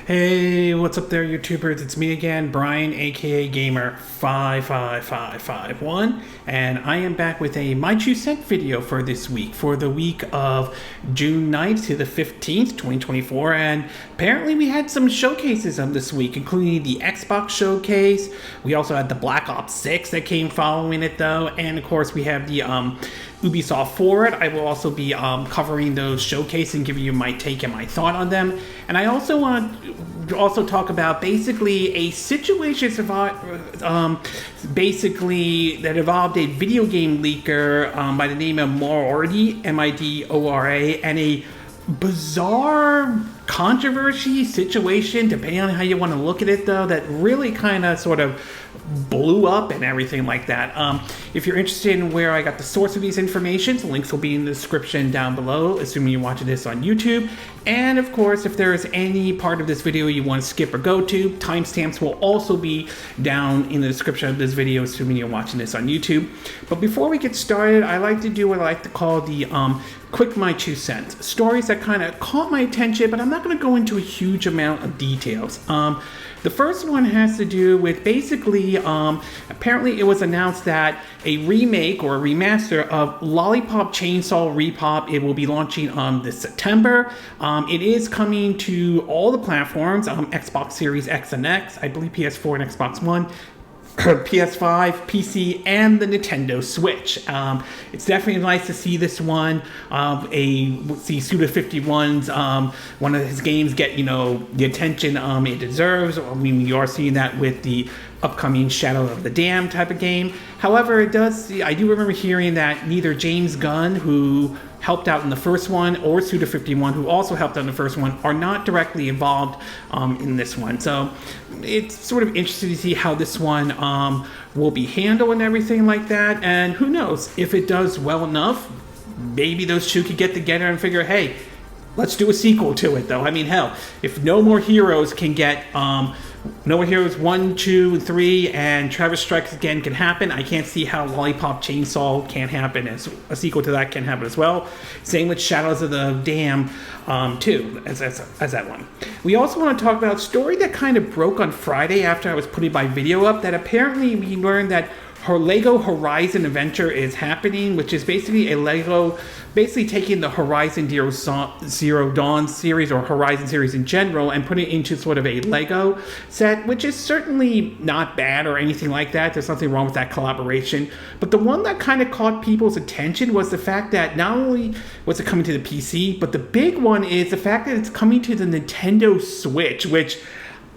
Hey, what's up there, YouTubers? It's me again, Brian, aka Gamer55551, and I am back with a My 2 Cent video for this week, for the week of June 9th to the 15th, 2024, and apparently we had some showcases of this week, including the Xbox showcase. We also had the Black Ops 6 that came following it, though, and of course we have the Ubisoft Forward. I will also be covering those showcases and giving you my take and my thought on them. And I also want to also talk about basically a situation that involved a video game leaker by the name of Midori, M-I-D-O-R-A, and a bizarre controversy situation, depending on how you want to look at it, though, that really kind of sort of blew up and everything like that. If you're interested in where I got the source of these information, the links will be in the description down below, assuming you're watching this on YouTube. And of course, if there is any part of this video you want to skip or go to, timestamps will also be down in the description of this video, assuming you're watching this on YouTube. But before we get started, I like to do what I like to call the quick My 2 Cents. Stories that kind of caught my attention, but I'm not going to go into a huge amount of details. The first one has to do with basically, apparently it was announced that a remake or a remaster of Lollipop Chainsaw Repop, it will be launching this September. It is coming to all the platforms, Xbox Series X and X, I believe PS4 and Xbox One, PS5, PC, and the Nintendo Switch. It's definitely nice to see this one. See Suda51's one of his games get the attention it deserves. I mean, you are seeing that with the upcoming Shadow of the Dam type of game. However, I do remember hearing that neither James Gunn, who helped out in the first one, or Suda51, who also helped out in the first one, are not directly involved in this one. So it's sort of interesting to see how this one will be handled and everything like that. And who knows, if it does well enough, maybe those two could get together and figure, hey, let's do a sequel to it, though. I mean, hell, if No More Heroes can get No More Heroes 1, 2, and 3, and Travis Strikes Again can happen, I can't see how Lollipop Chainsaw can't happen, as a sequel to that can happen as well. Same with Shadows of the Dam, too, as that one. We also want to talk about a story that kind of broke on Friday after I was putting my video up, that apparently we learned that her Lego Horizon adventure is happening, which is basically basically taking the Horizon Zero Dawn series, or Horizon series in general, and putting it into sort of a Lego set, which is certainly not bad or anything like that. There's nothing wrong with that collaboration. But the one that kind of caught people's attention was the fact that not only was it coming to the PC, but the big one is the fact that it's coming to the Nintendo Switch, which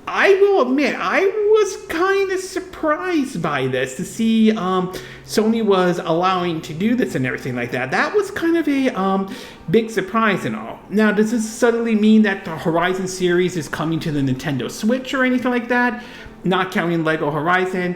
I will admit, I was kind of surprised by this, to see Sony was allowing to do this and everything like that. That was kind of a big surprise and all. Now, does this suddenly mean that the Horizon series is coming to the Nintendo Switch or anything like that? Not counting Lego Horizon.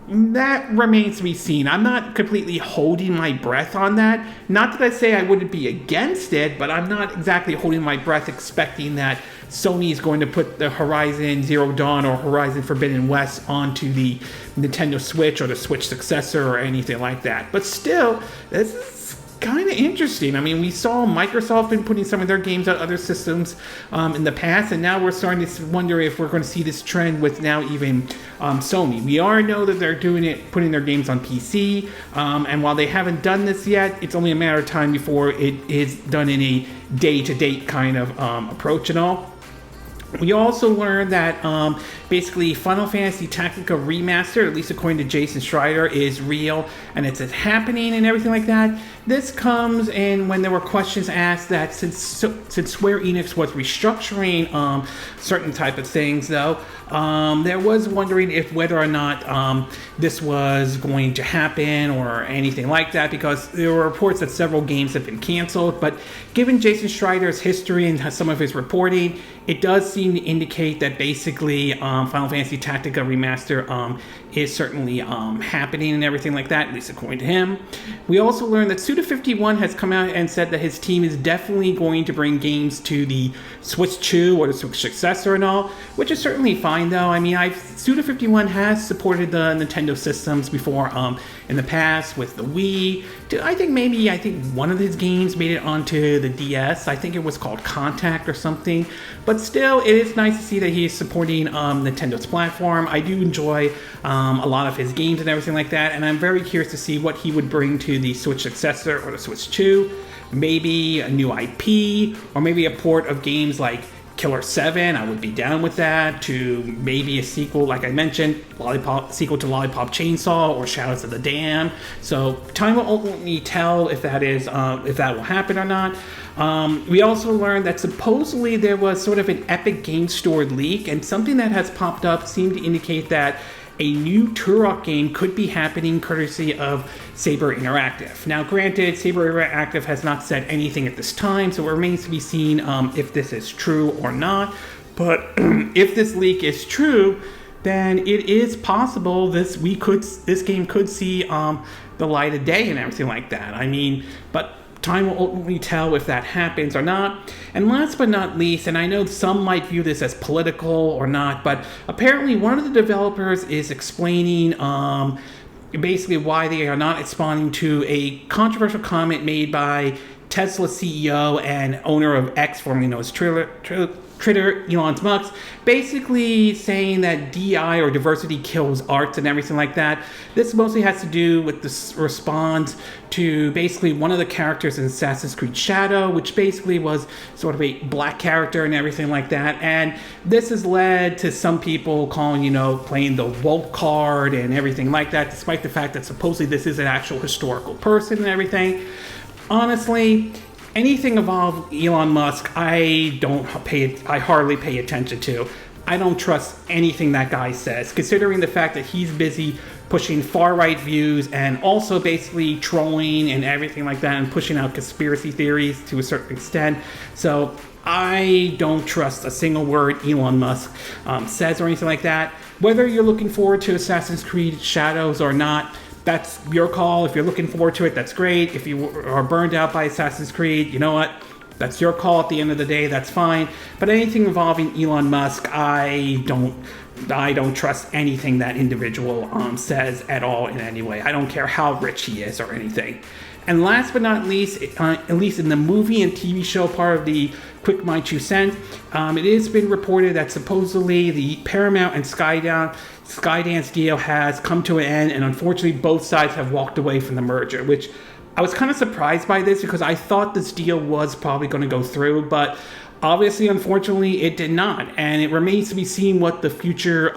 That remains to be seen. I'm not completely holding my breath on that. Not that I say I wouldn't be against it, but I'm not exactly holding my breath expecting that Sony is going to put the Horizon Zero Dawn or Horizon Forbidden West onto the Nintendo Switch or the Switch successor or anything like that. But still, this is kind of interesting. I mean, we saw Microsoft been putting some of their games on other systems in the past, and now we're starting to wonder if we're going to see this trend with now even Sony. We already know that they're doing it, putting their games on PC, and while they haven't done this yet, it's only a matter of time before it is done in a day-to-day kind of approach and all. We also learned that basically Final Fantasy Tactica Remastered, at least according to Jason Schreier, is real and it's happening and everything like that. This comes in when there were questions asked that since Square Enix was restructuring certain type of things, though, there was wondering if whether or not this was going to happen or anything like that, because there were reports that several games have been canceled. But given Jason Schreier's history and some of his reporting, it does seem to indicate that basically Final Fantasy Tactica Remaster is certainly happening and everything like that, at least according to him. We also learned that Suda51 has come out and said that his team is definitely going to bring games to the Switch 2 or the Switch successor and all, which is certainly fine though. I mean, Suda51 has supported the Nintendo systems before in the past with the Wii. I think one of his games made it onto the DS. I think it was called Contact or something. But still, it is nice to see that he is supporting Nintendo's platform. I do enjoy a lot of his games and everything like that, and I'm very curious to see what he would bring to the Switch successor or the Switch 2. Maybe a new IP, or maybe a port of games like Killer 7, I would be down with that, to maybe a sequel, like I mentioned, sequel to Lollipop Chainsaw or Shadows of the Dam. So time will ultimately tell if that will happen or not. We also learned that supposedly there was sort of an Epic Game Store leak, and something that has popped up seemed to indicate that a new Turok game could be happening courtesy of Saber Interactive. Now, granted, Saber Interactive has not said anything at this time, so it remains to be seen if this is true or not. But if this leak is true, then it is possible this game could see the light of day and everything like that. I mean, but time will ultimately tell if that happens or not. And last but not least, and I know some might view this as political or not, but apparently one of the developers is explaining basically why they are not responding to a controversial comment made by Tesla CEO and owner of X, formerly known as Twitter, Elon Musk, basically saying that DI or diversity kills arts and everything like that. This mostly has to do with this response to basically one of the characters in Assassin's Creed Shadow, which basically was sort of a black character and everything like that. And this has led to some people calling, playing the woke card and everything like that, despite the fact that supposedly this is an actual historical person and everything. Honestly, anything involving Elon Musk, I hardly pay attention to. I don't trust anything that guy says, considering the fact that he's busy pushing far-right views and also basically trolling and everything like that and pushing out conspiracy theories to a certain extent. So I don't trust a single word Elon Musk says or anything like that. Whether you're looking forward to Assassin's Creed Shadows or not, that's your call. If you're looking forward to it, that's great. If you are burned out by Assassin's Creed, you know what? That's your call at the end of the day. That's fine. But anything involving Elon Musk, I don't trust anything that individual says at all in any way. I don't care how rich he is or anything. And last but not least, at least in the movie and TV show part of the Quick My 2 Cents, it has been reported that supposedly the Paramount and Skydance deal has come to an end, and unfortunately both sides have walked away from the merger, which I was kind of surprised by this because I thought this deal was probably going to go through, but obviously, unfortunately, it did not, and it remains to be seen what the future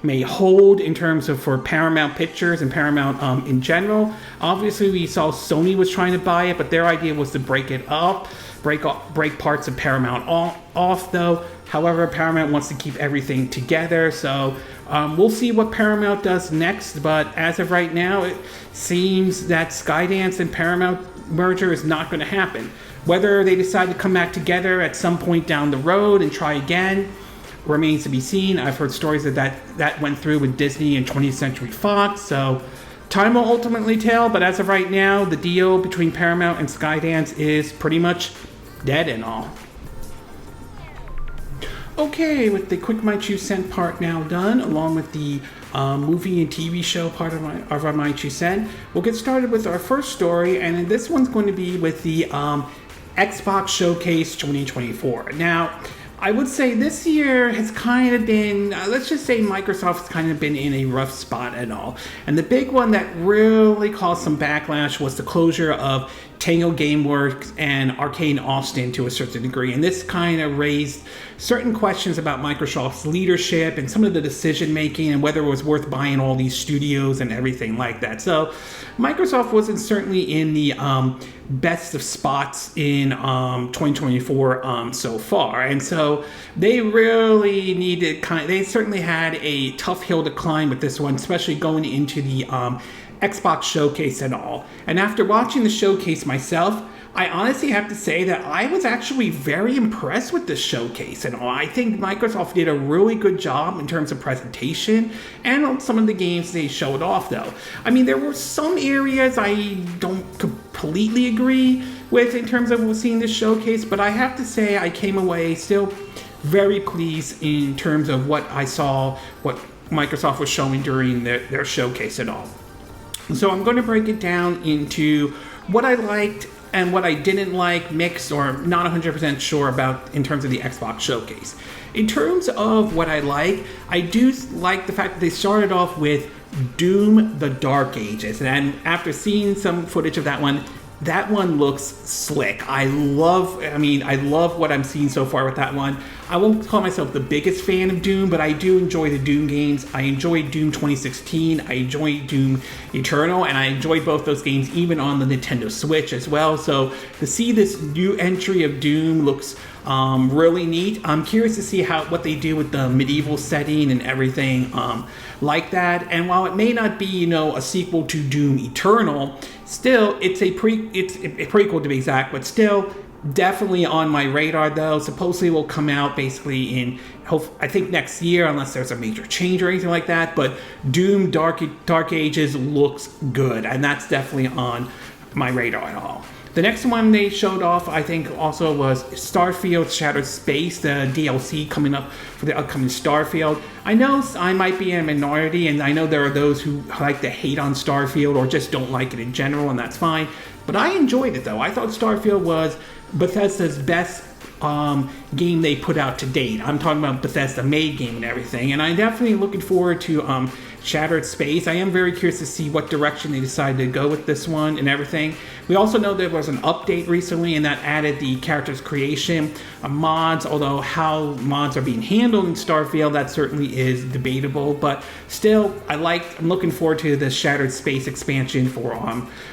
may hold in terms of for Paramount Pictures and Paramount in general. Obviously, we saw Sony was trying to buy it, but their idea was to break it up, break parts of Paramount off, though. However, Paramount wants to keep everything together, so we'll see what Paramount does next, but as of right now, it seems that Skydance and Paramount merger is not going to happen. Whether they decide to come back together at some point down the road and try again remains to be seen. I've heard stories that went through with Disney and 20th Century Fox, so time will ultimately tell, but as of right now, the deal between Paramount and Skydance is pretty much dead and all. Okay, with the Quick My 2 Cent part now done, along with the movie and TV show part of our My 2 Cent, we'll get started with our first story, and this one's going to be with the Xbox Showcase 2024. Now, I would say this year has kind of been, let's just say Microsoft's kind of been in a rough spot and all. And the big one that really caused some backlash was the closure of Tango Gameworks and Arcade Austin to a certain degree. And this kind of raised certain questions about Microsoft's leadership and some of the decision making and whether it was worth buying all these studios and everything like that. So Microsoft wasn't certainly in the best of spots in 2024 so far. And so they really needed they certainly had a tough hill to climb with this one, especially going into the Xbox Showcase and all. And after watching the showcase myself, I honestly have to say that I was actually very impressed with this showcase and all. I think Microsoft did a really good job in terms of presentation and on some of the games they showed off, though. I mean, there were some areas I don't completely agree with in terms of seeing this showcase, but I have to say I came away still very pleased in terms of what I saw, what Microsoft was showing during their showcase and all. So I'm going to break it down into what I liked and what I didn't like, mixed or not 100% sure about in terms of the Xbox showcase. In terms of what I like, I do like the fact that they started off with Doom: The Dark Ages, and after seeing some footage of that one looks slick. I love what I'm seeing so far with that one. I won't call myself the biggest fan of Doom, but I do enjoy the Doom games. I enjoyed Doom 2016, I enjoyed Doom Eternal, and I enjoyed both those games even on the Nintendo Switch as well. So to see this new entry of Doom looks really neat. I'm curious to see what they do with the medieval setting and everything like that. And while it may not be, a sequel to Doom Eternal, still it's a prequel to be exact, but still definitely on my radar though. Supposedly will come out basically I think next year, unless there's a major change or anything like that. But Doom Dark Ages looks good, and that's definitely on my radar at all. The next one they showed off, I think, also was Starfield Shattered Space, the DLC coming up for the upcoming Starfield. I know I might be in a minority, and I know there are those who like to hate on Starfield or just don't like it in general, and that's fine. But I enjoyed it, though. I thought Starfield was Bethesda's best game they put out to date. I'm talking about Bethesda-made game and everything, and I'm definitely looking forward to Shattered Space. I am very curious to see what direction they decide to go with this one and everything. We also know there was an update recently, and that added the character's creation mods, although how mods are being handled in Starfield, that certainly is debatable, but still, I'm looking forward to the Shattered Space expansion for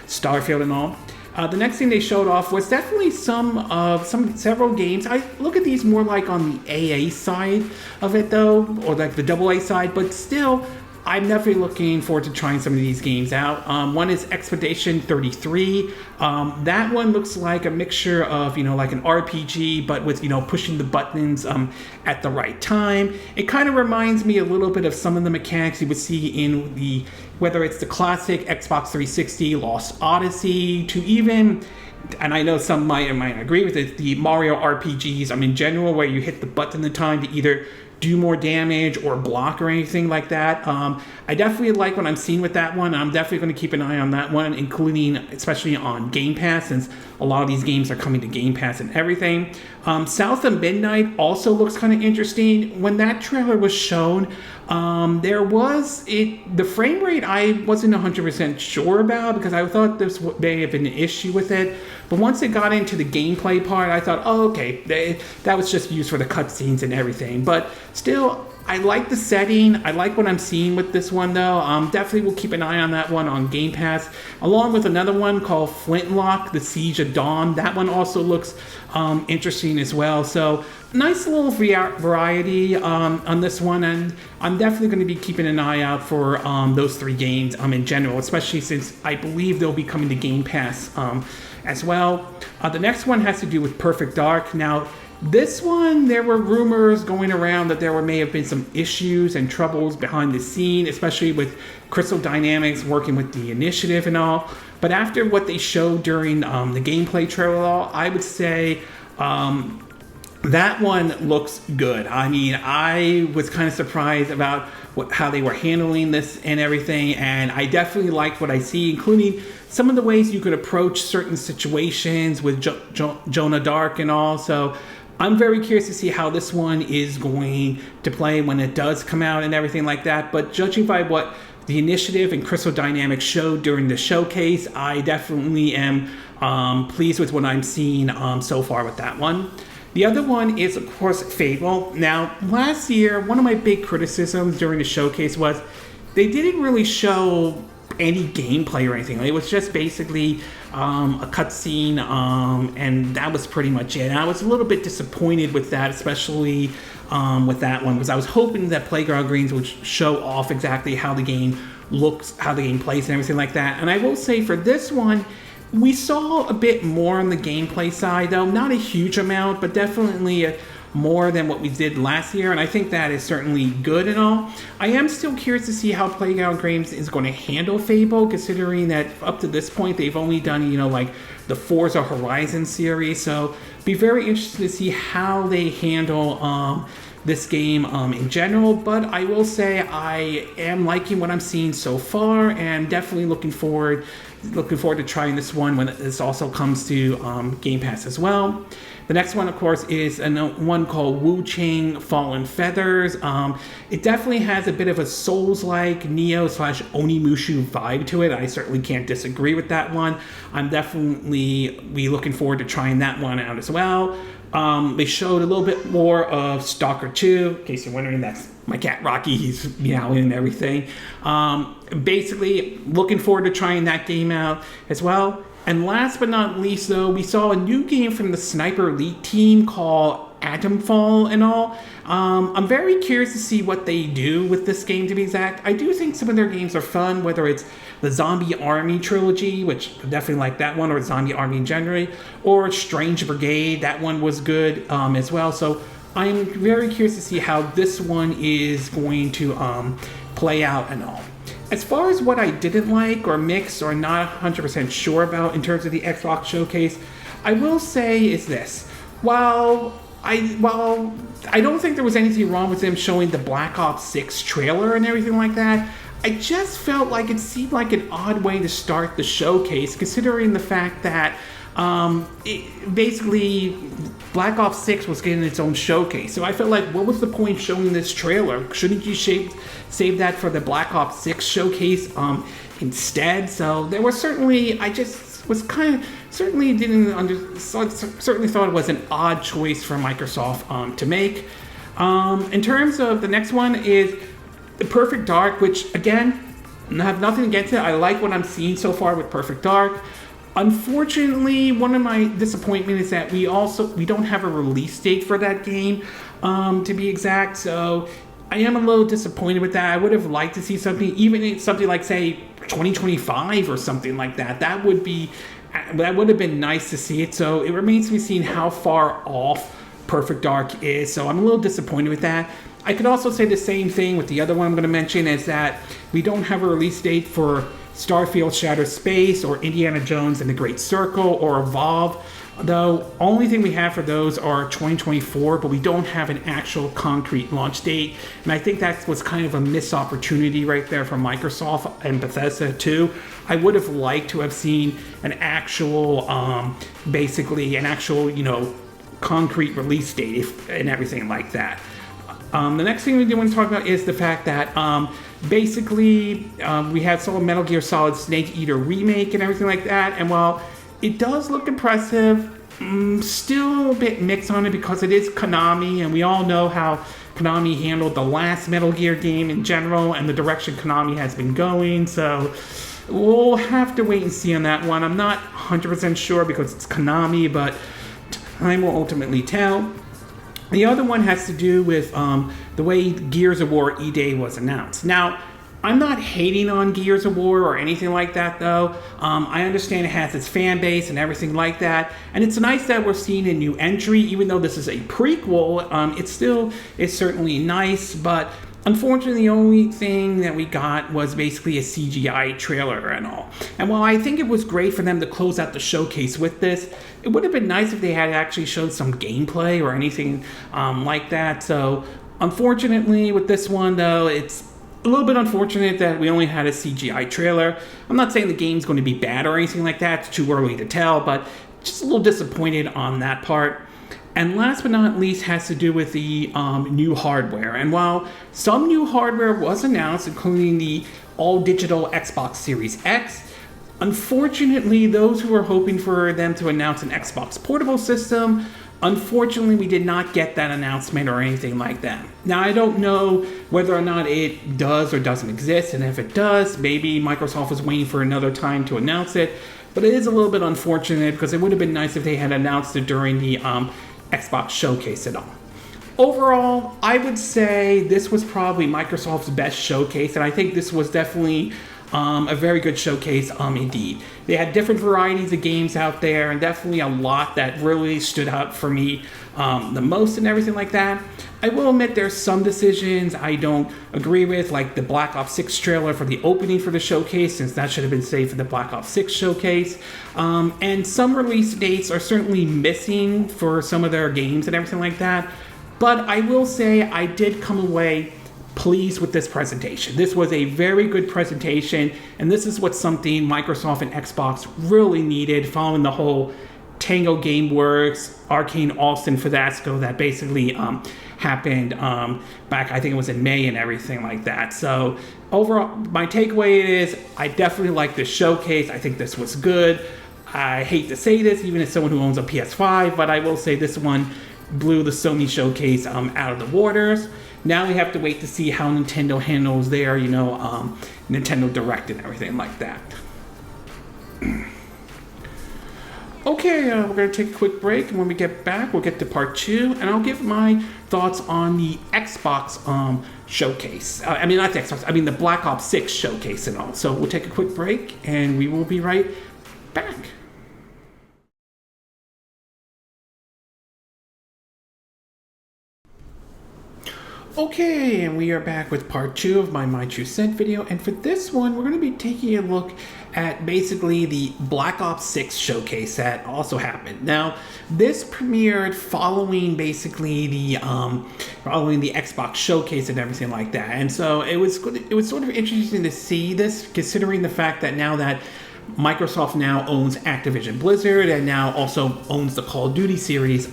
Starfield and all. The next thing they showed off was definitely several games. I look at these more like on the AA side of it though, or like the AA side, but still, I'm definitely looking forward to trying some of these games out. One is Expedition 33. That one looks like a mixture of, like an RPG, but with, pushing the buttons at the right time. It kind of reminds me a little bit of some of the mechanics you would see in whether it's the classic Xbox 360 Lost Odyssey, to even, and I know some might agree with it, the Mario RPGs, in general, where you hit the button the time to either do more damage or block or anything like that. I definitely like what I'm seeing with that one. I'm definitely going to keep an eye on that one, including especially on Game Pass, since a lot of these games are coming to Game Pass and everything. South of Midnight also looks kind of interesting. When that trailer was shown, the frame rate I wasn't 100% sure about, because I thought this may have been an issue with it. But once it got into the gameplay part, I thought, oh, okay, that was just used for the cutscenes and everything. But still, I like the setting. I like what I'm seeing with this one, though. Definitely will keep an eye on that one on Game Pass, along with another one called Flintlock, The Siege of Dawn. That one also looks interesting as well. So nice little variety on this one, and I'm definitely going to be keeping an eye out for those three games in general, especially since I believe they'll be coming to Game Pass as well. The next one has to do with Perfect Dark. Now, this one, there were rumors going around that there may have been some issues and troubles behind the scene, especially with Crystal Dynamics working with the initiative and all. But after what they showed during the gameplay trailer, I would say that one looks good. I was kind of surprised about how they were handling this and everything, and I definitely like what I see, including some of the ways you could approach certain situations with Jonah Dark and all. So I'm very curious to see how this one is going to play when it does come out and everything like that. But judging by what the initiative and Crystal Dynamics showed during the showcase, I definitely am pleased with what I'm seeing so far with that one. The other one is, of course, Fable. Now, last year, one of my big criticisms during the showcase was they didn't really show any gameplay or anything. It was just basically a cutscene, and that was pretty much it. And I was a little bit disappointed with that, especially with that one, because I was hoping that Playground Greens would show off exactly how the game looks, how the game plays, and everything like that. And I will say for this one, We saw a bit more on the gameplay side, though, not a huge amount, but definitely more than what we did last year, and I think that is certainly good and all. I am still curious to see how Playground Games is going to handle Fable, considering that up to this point they've only done, like the Forza Horizon series, so be very interested to see how they handle this game in general. But I will say I am liking what I'm seeing so far, and definitely looking forward to trying this one when this also comes to Game Pass as well. The next one, of course, is one called Wuchang Fallen Feathers. It definitely has a bit of a Souls-like Neo/Onimusha vibe to it. I certainly can't disagree with that one. I'm definitely looking forward to trying that one out as well. They showed a little bit more of Stalker 2. In case you're wondering, that's my cat Rocky. He's meowing and everything. Basically, looking forward to trying that game out as well. And last but not least, though, we saw a new game from the Sniper Elite team called Atomfall and all. I'm very curious to see what they do with this game, to be exact. I do think some of their games are fun, whether it's the Zombie Army trilogy, which I definitely like that one, or Zombie Army in general, or Strange Brigade. That one was good as well. So I'm very curious to see how this one is going to play out and all. As far as what I didn't like or mix or not 100% sure about in terms of the Xbox showcase, I will say is this. While I don't think there was anything wrong with them showing the Black Ops 6 trailer and everything like that, I just felt like it seemed like an odd way to start the showcase, considering the fact that basically Black Ops 6 was getting its own showcase. So I felt like, what was the point showing this trailer? Shouldn't you save that for the Black Ops 6 showcase instead? So there was certainly, I just was kind of, certainly thought it was an odd choice for Microsoft to make. In terms of the next one is the Perfect Dark, which again, I have nothing against it. I like what I'm seeing so far with Perfect Dark. Unfortunately, one of my disappointments is that we don't have a release date for that game, to be exact. So I am a little disappointed with that. I would have liked to see something, even something like, say, 2025 or something like that. That would have been nice to see it. So it remains to be seen how far off Perfect Dark is. So I'm a little disappointed with that. I could also say the same thing with the other one I'm going to mention, is that we don't have a release date for Starfield Shattered Space or Indiana Jones and the Great Circle or Evolve. Though, only thing we have for those are 2024, but we don't have an actual concrete launch date. And I think that was kind of a missed opportunity right there for Microsoft and Bethesda too. I would have liked to have seen an actual, concrete release date and everything like that. The next thing we do want to talk about is the fact that we had Metal Gear Solid Snake Eater remake and everything like that. And while it does look impressive, still a bit mixed on it because it is Konami, and we all know how Konami handled the last Metal Gear game in general and the direction Konami has been going. So we'll have to wait and see on that one. I'm not 100% sure because it's Konami, but time will ultimately tell. The other one has to do with the way Gears of War E-Day was announced. Now, I'm not hating on Gears of War or anything like that, though. I understand it has its fan base and everything like that. And it's nice that we're seeing a new entry, even though this is a prequel. It's certainly nice, but unfortunately, the only thing that we got was basically a CGI trailer and all. And while I think it was great for them to close out the showcase with this, it would have been nice if they had actually showed some gameplay or anything like that. So, unfortunately, with this one, though, it's a little bit unfortunate that we only had a CGI trailer. I'm not saying the game's going to be bad or anything like that. It's too early to tell, but just a little disappointed on that part. And last but not least has to do with the new hardware. And while some new hardware was announced, including the all-digital Xbox Series X, unfortunately, those who were hoping for them to announce an Xbox portable system, unfortunately, we did not get that announcement or anything like that. Now, I don't know whether or not it does or doesn't exist, and if it does, maybe Microsoft is waiting for another time to announce it. But it is a little bit unfortunate because it would have been nice if they had announced it during the Xbox showcase at all. Overall, I would say this was probably Microsoft's best showcase, and I think this was definitely a very good showcase indeed. They had different varieties of games out there, and definitely a lot that really stood out for me the most and everything like that. I will admit there's some decisions I don't agree with, like the Black Ops 6 trailer for the opening for the showcase, since that should have been saved for the Black Ops 6 showcase. And some release dates are certainly missing for some of their games and everything like that. But I will say I did come away pleased with this presentation. This was a very good presentation, and this is what something Microsoft and Xbox really needed following the whole Tango Gameworks, Arcane Austin fiasco that basically happened back, I think it was in May and everything like that. So overall, my takeaway is I definitely like this showcase. I think this was good. I hate to say this, even as someone who owns a PS5, but I will say this one blew the Sony showcase out of the waters. Now we have to wait to see how Nintendo handles their, Nintendo Direct and everything like that. Okay, we're going to take a quick break, and when we get back, we'll get to part 2, and I'll give my thoughts on the Xbox showcase. Not the Xbox, the Black Ops 6 showcase and all. So we'll take a quick break, and we will be right back. Okay, and we are back with part 2 of my 2 cent video, and for this one, we're going to be taking a look at basically the Black Ops 6 showcase that also happened. Now, this premiered following basically the Xbox showcase and everything like that, and so it was sort of interesting to see this, considering the fact that now that Microsoft now owns Activision Blizzard and now also owns the Call of Duty series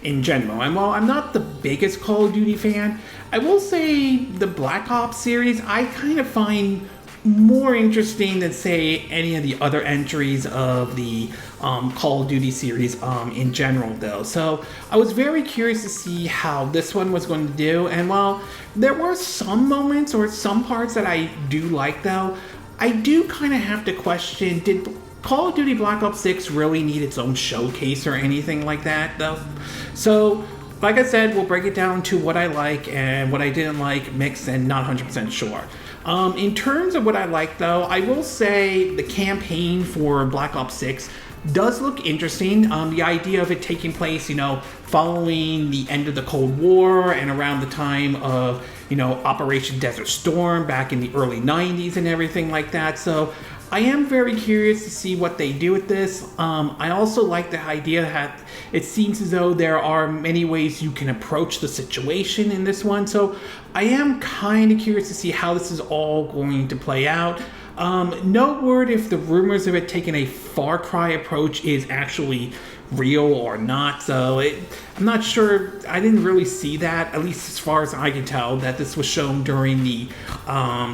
in general. And while I'm not the biggest Call of Duty fan, I will say the Black Ops series I kind of find more interesting than, say, any of the other entries of the Call of Duty series in general, though. So I was very curious to see how this one was going to do. And while there were some moments or some parts that I do like, though, I do kind of have to question, did Call of Duty Black Ops 6 really need its own showcase or anything like that, though? So, like I said, we'll break it down to what I like and what I didn't like, mixed and not 100% sure. In terms of what I like, though, I will say the campaign for Black Ops 6 does look interesting. The idea of it taking place, following the end of the Cold War and around the time of, Operation Desert Storm back in the early 90s and everything like that. So I am very curious to see what they do with this. I also like the idea that it seems as though there are many ways you can approach the situation in this one. So I am kind of curious to see how this is all going to play out. No word if the rumors of it taking a Far Cry approach is actually real or not, so I'm not sure. I didn't really see that, at least as far as I can tell, that this was shown during the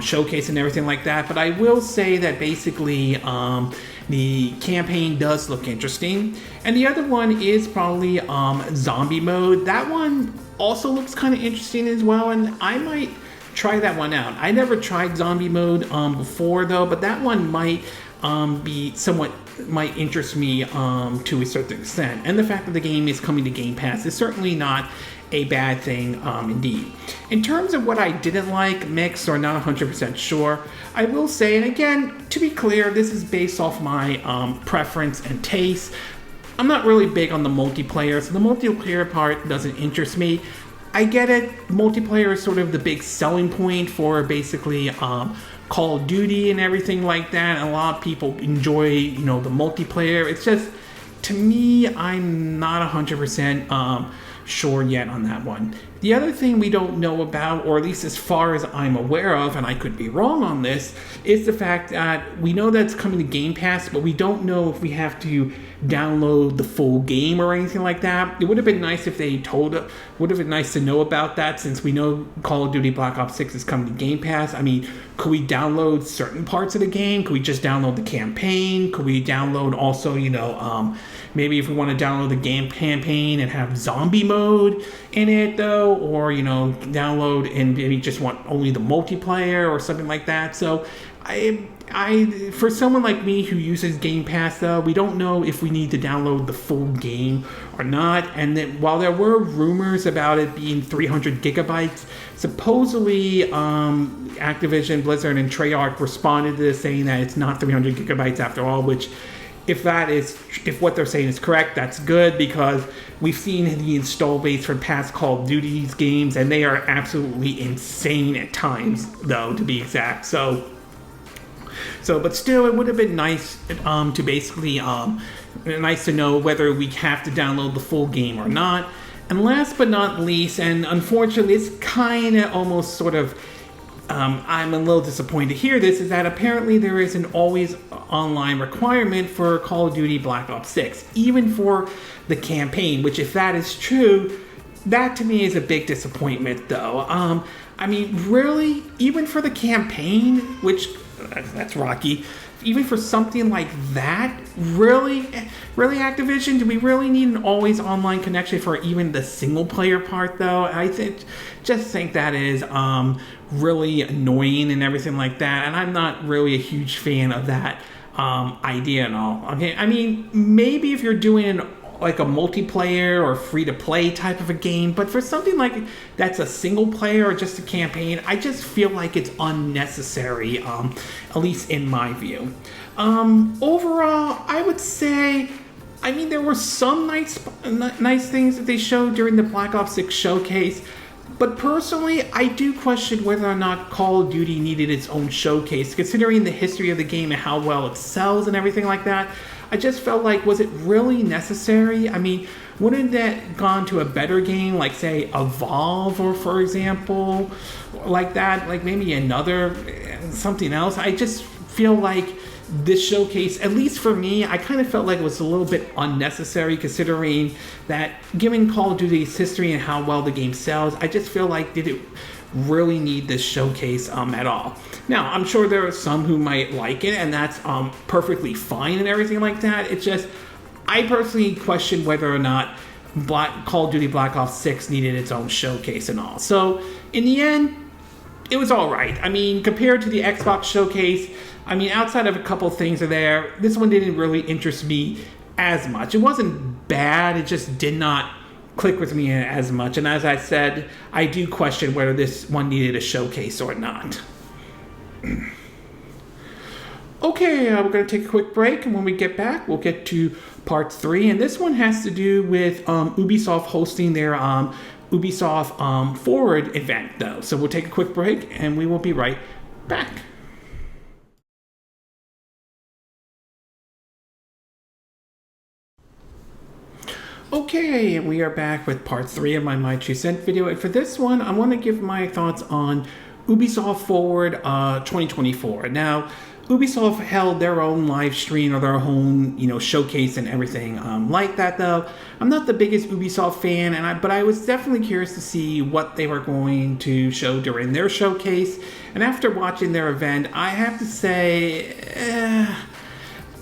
showcase and everything like that. But I will say that basically the campaign does look interesting, and the other one is probably zombie mode. That one also looks kind of interesting as well, and I might try that one out. I never tried zombie mode before, though, but that one might might interest me to a certain extent. And the fact that the game is coming to Game Pass is certainly not a bad thing indeed. In terms of what I didn't like, mixed or not 100% sure, I will say, and again, to be clear, this is based off my preference and taste. I'm not really big on the multiplayer, so the multiplayer part doesn't interest me. I get it, multiplayer is sort of the big selling point for basically Call of Duty and everything like that, and a lot of people enjoy, the multiplayer. It's just, to me, I'm not 100% sure yet on that one. The other thing we don't know about, or at least as far as I'm aware of, and I could be wrong on this, is the fact that we know that it's coming to Game Pass, but we don't know if we have to download the full game or anything like that. It would have been nice if they would have been nice to know about that, since we know Call of Duty Black Ops 6 is coming to Game Pass. I mean, could we download certain parts of the game? Could we just download the campaign? Could we download also, maybe if we want to download the game campaign and have zombie mode in it, though, or, download and maybe just want only the multiplayer or something like that. So for someone like me who uses Game Pass, though, we don't know if we need to download the full game or not. And that while there were rumors about it being 300 gigabytes, supposedly Activision, Blizzard, and Treyarch responded to this saying that it's not 300 gigabytes after all, which if what they're saying is correct, that's good, because we've seen the install base for past Call of Duty's games, and they are absolutely insane at times, though, to be exact. But still, it would have been nice to basically nice to know whether we have to download the full game or not. And last but not least, and unfortunately, it's kind of almost sort of I'm a little disappointed to hear this, is that apparently there is an always online requirement for Call of Duty Black Ops 6, even for the campaign, which if that is true, that to me is a big disappointment, though. I mean, really, even for the campaign, which that's rocky, even for something like that, really Activision, do we really need an always online connection for even the single player part, though? I just think that is really annoying and everything like that, and I'm not really a huge fan of that idea and all. Okay, I mean, maybe if you're doing like a multiplayer or free-to-play type of a game, but for something like that's a single player or just a campaign, I just feel like it's unnecessary, at least in my view. Overall, I would say, I mean, there were some nice things that they showed during the Black Ops 6 showcase, but personally, I do question whether or not Call of Duty needed its own showcase, considering the history of the game and how well it sells and everything like that. I just felt like, was it really necessary? I mean, wouldn't that gone to a better game, like say Evolve, or for example, like that, like maybe another, something else? I just feel like this showcase, at least for me, I kind of felt like it was a little bit unnecessary, considering that given Call of Duty's history and how well the game sells, I just feel like, did it really need this showcase at all? Now, I'm sure there are some who might like it, and that's perfectly fine and everything like that. It's just, I personally question whether or not Call of Duty Black Ops 6 needed its own showcase and all. So, in the end, it was alright. I mean, compared to the Xbox showcase, I mean, outside of a couple things are there, this one didn't really interest me as much. It wasn't bad, it just did not click with me as much. And as I said, I do question whether this one needed a showcase or not. Okay, we're going to take a quick break, and when we get back, we'll get to part 3. And this one has to do with Ubisoft hosting their Ubisoft Forward event, though. So we'll take a quick break, and we will be right back. Okay, we are back with part 3 of my Two Cent video. And for this one, I want to give my thoughts on Ubisoft Forward 2024. Now, Ubisoft held their own live stream or their own, showcase and everything like that, though. I'm not the biggest Ubisoft fan, but I was definitely curious to see what they were going to show during their showcase. And after watching their event, I have to say,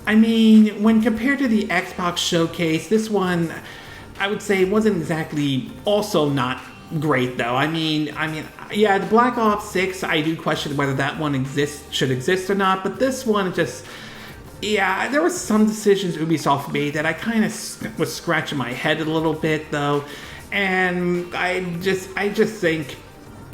I mean, when compared to the Xbox showcase, this one, I would say, wasn't exactly also not great, though. I mean, yeah, the Black Ops 6, I do question whether that one should exist or not, but this one just, yeah, there were some decisions Ubisoft made that I kind of was scratching my head a little bit, though, and I just think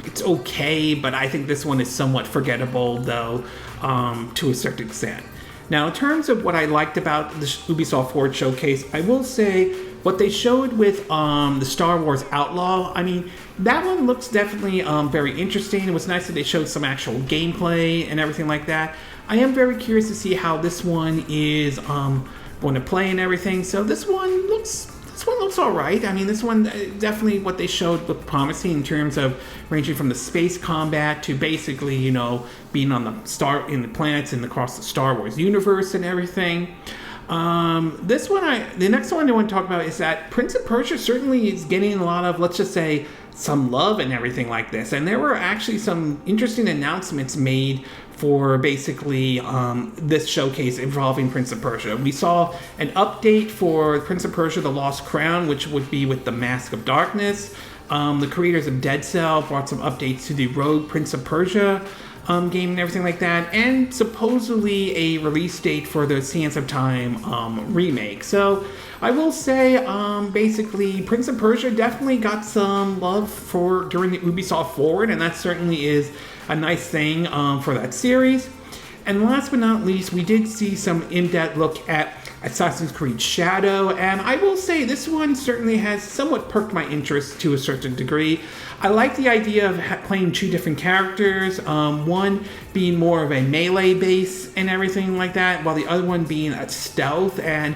it's okay, but I think this one is somewhat forgettable, though, to a certain extent. Now, in terms of what I liked about the Ubisoft Forward showcase, I will say what they showed with the Star Wars Outlaw, I mean, that one looks definitely very interesting. It was nice that they showed some actual gameplay and everything like that. I am very curious to see how this one is going to play and everything. So this one looks all right. I mean, this one definitely what they showed looked promising in terms of ranging from the space combat to basically, being on the planets and across the Star Wars universe and everything. The next one I want to talk about is that Prince of Persia certainly is getting a lot of, let's just say, some love and everything like this. And there were actually some interesting announcements made for basically this showcase involving Prince of Persia. We saw an update for Prince of Persia: The Lost Crown, which would be with the Mask of Darkness. The creators of Dead Cell brought some updates to the Rogue Prince of Persia game and everything like that, and supposedly a release date for the Sands of Time remake. So I will say, basically, Prince of Persia definitely got some love during the Ubisoft Forward, and that certainly is a nice thing for that series. And last but not least, we did see some in-depth look at Assassin's Creed Shadow, and I will say this one certainly has somewhat perked my interest to a certain degree. I like the idea of playing two different characters, one being more of a melee base and everything like that, while the other one being a stealth, and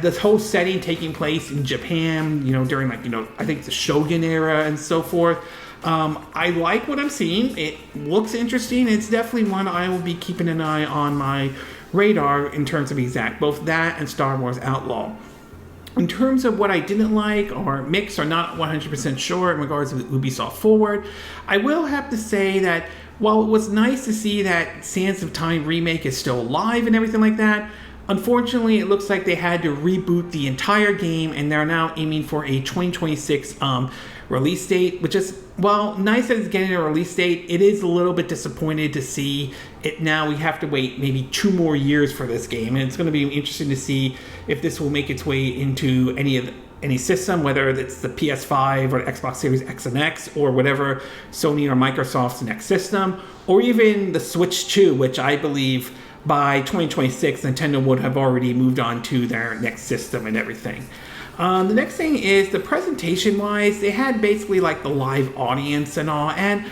this whole setting taking place in Japan, during I think the Shogun era and so forth. I like what I'm seeing. It looks interesting. It's definitely one I will be keeping an eye on my radar in terms of both that and Star Wars Outlaw. In terms of what I didn't like or mixed or not 100% sure in regards to the Ubisoft Forward, I will have to say that while it was nice to see that Sands of Time remake is still alive and everything like that, unfortunately, it looks like they had to reboot the entire game, and they're now aiming for a 2026 release date, which is, well, nice that it's getting a release date. It is a little bit disappointed to see it now. We have to wait maybe 2 more years for this game, and it's going to be interesting to see if this will make its way into any system, whether it's the PS5 or the Xbox Series X and X, or whatever Sony or Microsoft's next system, or even the Switch 2, which I believe by 2026, Nintendo would have already moved on to their next system and everything. The next thing is the presentation-wise, they had basically like the live audience and all, and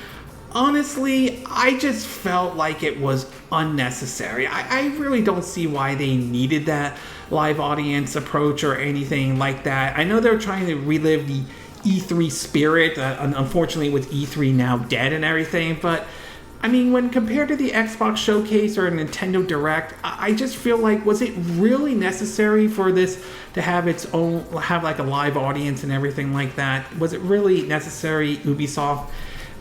honestly, I just felt like it was unnecessary. I really don't see why they needed that live audience approach or anything like that. I know they're trying to relive the E3 spirit, unfortunately with E3 now dead and everything, but I mean, when compared to the Xbox Showcase or Nintendo Direct, I just feel like, was it really necessary for this to have like a live audience and everything like that? Was it really necessary, Ubisoft?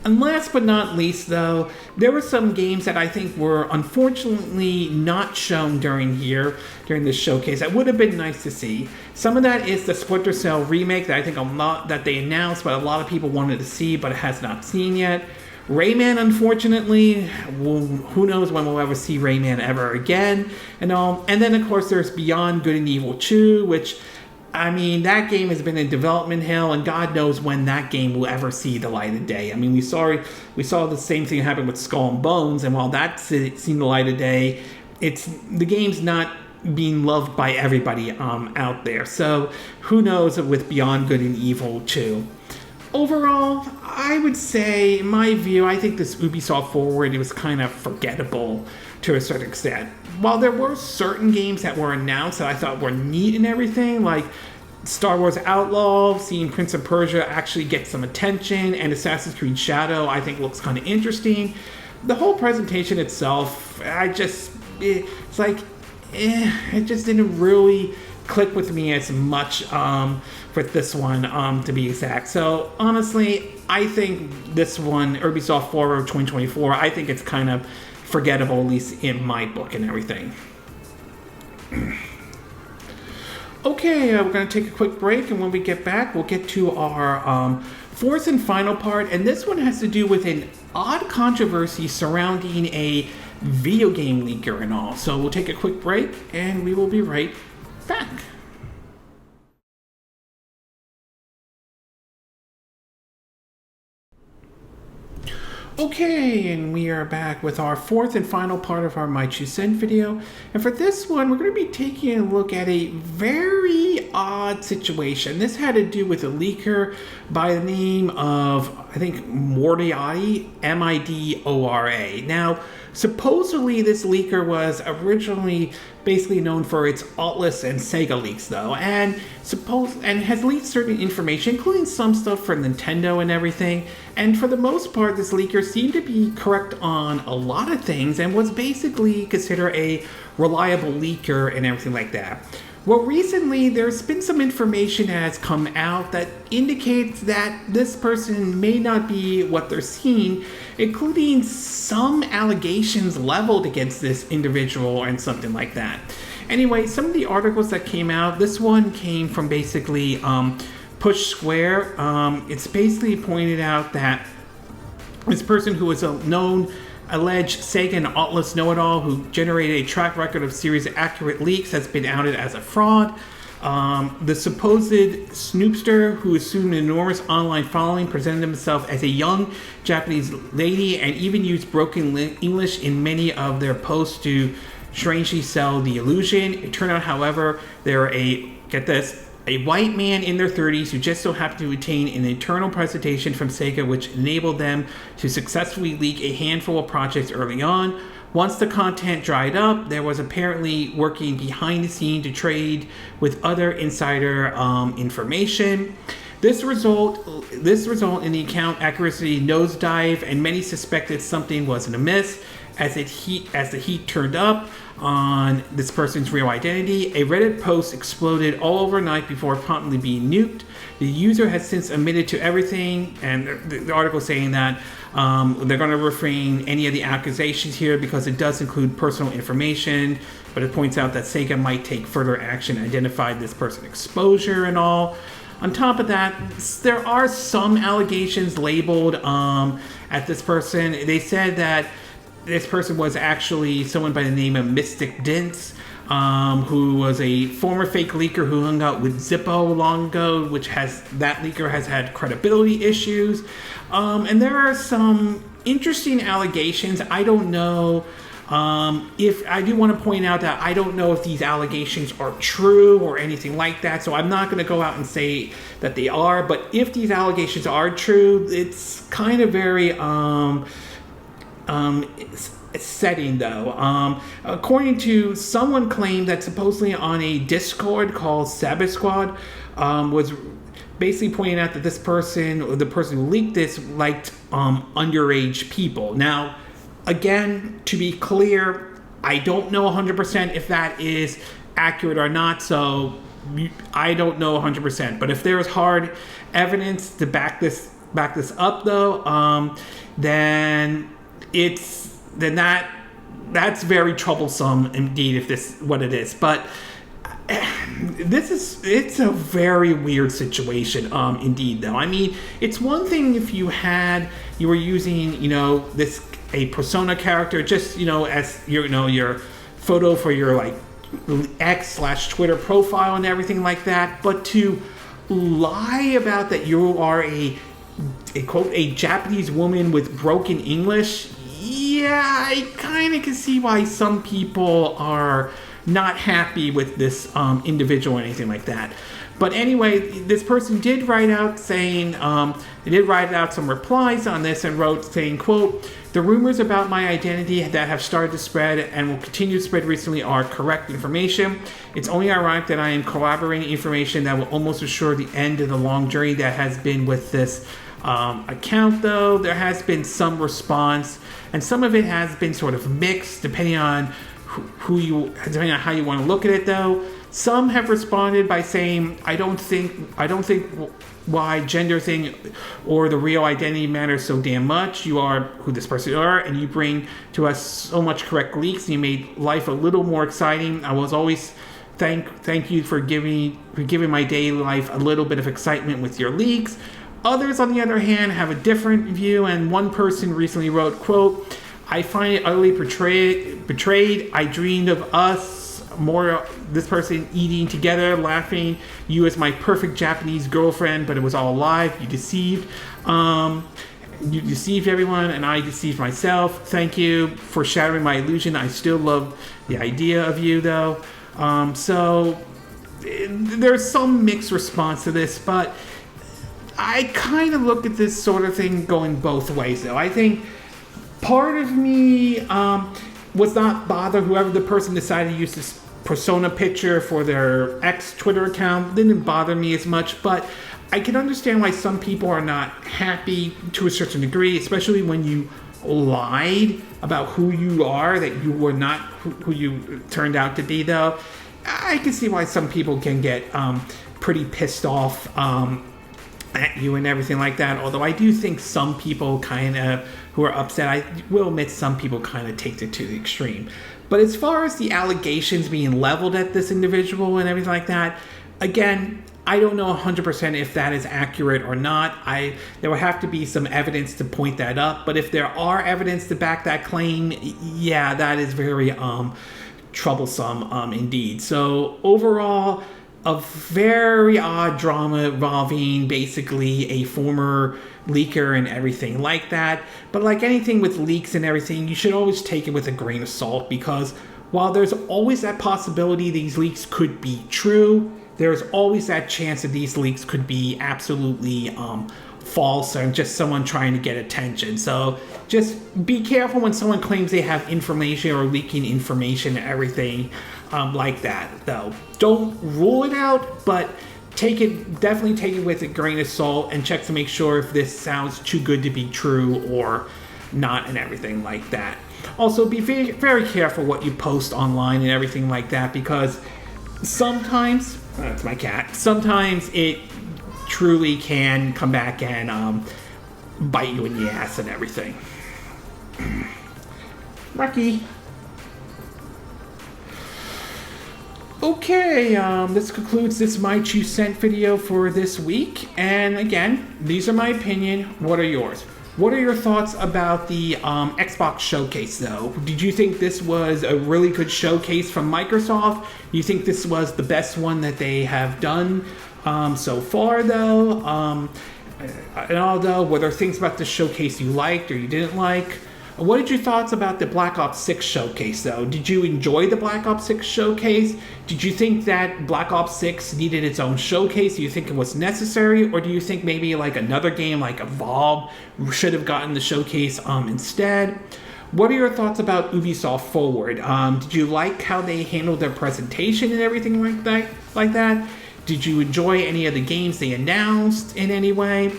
And last but not least, though, there were some games that I think were unfortunately not shown during this showcase. That would have been nice to see. Some of that is the Splinter Cell remake that I think that they announced, but a lot of people wanted to see, but it has not seen yet. Rayman, unfortunately, who knows when we'll ever see Rayman ever again and all. And then, of course, there's Beyond Good and Evil 2, which, I mean, that game has been in development hell, and God knows when that game will ever see the light of day. I mean, we saw the same thing happen with Skull and Bones, and while that's seen the light of day, the game's not being loved by everybody out there. So who knows with Beyond Good and Evil 2. Overall, I would say, in my view, I think this Ubisoft Forward, it was kind of forgettable to a certain extent. While there were certain games that were announced that I thought were neat and everything, like Star Wars Outlaw, seeing Prince of Persia actually get some attention, and Assassin's Creed Shadow, I think looks kind of interesting. The whole presentation itself, it just didn't really click with me as much for this one, to be exact. So honestly, I think this one, Ubisoft Forward 2024, I think it's kind of forgettable, at least in my book and everything. Okay, we're going to take a quick break, and when we get back, we'll get to our fourth and final part, and this one has to do with an odd controversy surrounding a video game leaker and all. So we'll take a quick break, and we will be right back. Okay, and we are back with our fourth and final part of our My Two Cent video. And for this one, we're going to be taking a look at a very odd situation. This had to do with a leaker by the name of, I think, Midori, M-I-D-O-R-A. Now, supposedly this leaker was originally basically known for its Atlus and Sega leaks, though, and has leaked certain information, including some stuff for Nintendo and everything. And for the most part, this leaker seemed to be correct on a lot of things and was basically considered a reliable leaker and everything like that. Well, recently there's been some information that has come out that indicates that this person may not be what they're seeing, including some allegations leveled against this individual and something like that. Anyway, some of the articles that came out, this one came from basically Push Square. It's basically pointed out that this person who was known alleged Sega and Atlas know-it-all, who generated a track record of series of accurate leaks, has been outed as a fraud. The supposed snoopster, who assumed an enormous online following, presented himself as a young Japanese lady and even used broken English in many of their posts to strangely sell the illusion. It turned out, however, they're a white man in their 30s who just so happened to attain an internal presentation from Sega which enabled them to successfully leak a handful of projects early on. Once the content dried up, there was apparently working behind the scene to trade with other insider information. This result in the account accuracy nosedive, and many suspected something wasn't amiss. As the heat turned up on this person's real identity, a Reddit post exploded all overnight before promptly being nuked. The user has since admitted to everything, and the article saying that they're going to refrain any of the accusations here because it does include personal information, but it points out that Sega might take further action to identify this person's exposure and all. On top of that, there are some allegations labeled at this person. They said that this person was actually someone by the name of Mystic Dents, who was a former fake leaker who hung out with Zippo long ago, that leaker has had credibility issues. And there are some interesting allegations. I don't know if I do want to point out that I don't know if these allegations are true or anything like that, so I'm not going to go out and say that they are, but if these allegations are true, it's kind of very setting though. According to someone claimed that supposedly on a Discord called Sabbath Squad, was basically pointing out that this person, or the person who leaked this, liked underage people. Now, again, to be clear, I don't know 100% if that is accurate or not, so I don't know 100%. But if there is hard evidence to back this up, though, then that's very troublesome indeed if this what it is. But it's a very weird situation indeed though. I mean, it's one thing if you were using a persona character just as your photo for your like X/Twitter profile and everything like that, but to lie about that you are a quote a Japanese woman with broken English, yeah, I kind of can see why some people are not happy with this individual or anything like that. But anyway, this person did write out saying, they did write out some replies on this and wrote saying, quote, "The rumors about my identity that have started to spread and will continue to spread recently are correct information. It's only ironic that I am corroborating information that will almost assure the end of the long journey that has been with this account, though. There has been some response, and some of it has been sort of mixed, depending on depending on how you want to look at it, though. Some have responded by saying, I don't think why gender thing or the real identity matters so damn much. You are who this person are, and you bring to us so much correct leaks, and you made life a little more exciting. I was always thank you for giving my daily life a little bit of excitement with your leaks." Others, on the other hand, have a different view, and one person recently wrote, quote, "I find it utterly betrayed. I dreamed of us more, this person eating together, laughing, you as my perfect Japanese girlfriend, but it was all a lie. You deceived. You deceived everyone, and I deceived myself. Thank you for shattering my illusion. I still love the idea of you, though." So there's some mixed response to this, but I kind of look at this sort of thing going both ways, though. I think part of me was not bothered. Whoever the person decided to use this persona picture for their Twitter account didn't bother me as much, but I can understand why some people are not happy to a certain degree, especially when you lied about who you are, that you were not who you turned out to be, though. I can see why some people can get pretty pissed off at you and everything like that, although I do think some people kind of who are upset, I will admit some people kind of take it to the extreme. But as far as the allegations being leveled at this individual and everything like that, again, I don't know 100% if that is accurate or not. There will have to be some evidence to point that up. But if there are evidence to back that claim, yeah, that is very troublesome indeed. So overall, a very odd drama involving basically a former leaker and everything like that. But like anything with leaks and everything, you should always take it with a grain of salt, because while there's always that possibility these leaks could be true, there's always that chance that these leaks could be absolutely false or just someone trying to get attention. So just be careful when someone claims they have information or leaking information and everything like that, though. Don't rule it out, but definitely take it with a grain of salt and check to make sure if this sounds too good to be true or not and everything like that. Also, be very, very careful what you post online and everything like that, because sometimes, that's my cat, sometimes it truly can come back and bite you in the ass and everything. Lucky. Okay, this concludes this My 2 Cent video for this week. And again, these are my opinion. What are yours? What are your thoughts about the Xbox showcase, though? Did you think this was a really good showcase from Microsoft? Do you think this was the best one that they have done so far, though? And although, were there things about the showcase you liked or you didn't like? What did your thoughts about the Black Ops 6 showcase, though? Did you enjoy the Black Ops 6 showcase? Did you think that Black Ops 6 needed its own showcase? Do you think it was necessary? Or do you think maybe like another game like Evolve should have gotten the showcase instead? What are your thoughts about Ubisoft Forward? Did you like how they handled their presentation and everything like that? Did you enjoy any of the games they announced in any way?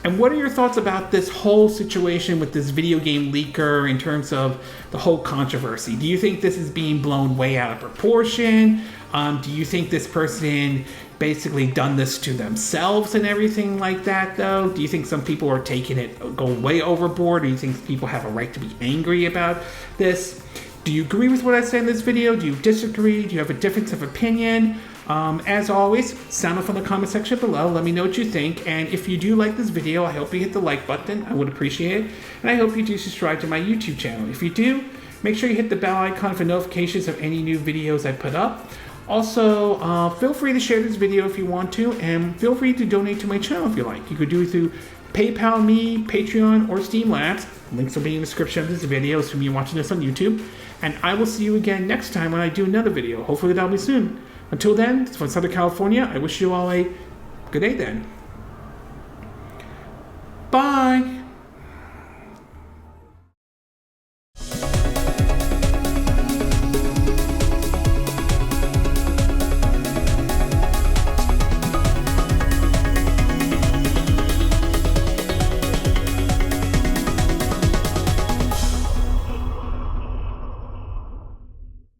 And what are your thoughts about this whole situation with this video game leaker in terms of the whole controversy? Do you think this is being blown way out of proportion? Do you think this person basically done this to themselves and everything like that, though? Do you think some people are taking it, going way overboard? Or do you think people have a right to be angry about this? Do you agree with what I said in this video? Do you disagree? Do you have a difference of opinion? As always, sound off in the comment section below. Let me know what you think. And if you do like this video, I hope you hit the like button. I would appreciate it. And I hope you do subscribe to my YouTube channel. If you do, make sure you hit the bell icon for notifications of any new videos I put up. Also, feel free to share this video if you want to, and feel free to donate to my channel if you like. You could do it through PayPal me, Patreon, or Steam Labs. Links will be in the description of this video, assuming you're watching this on YouTube. And I will see you again next time when I do another video. Hopefully that'll be soon. Until then, from Southern California, I wish you all a good day then. Bye!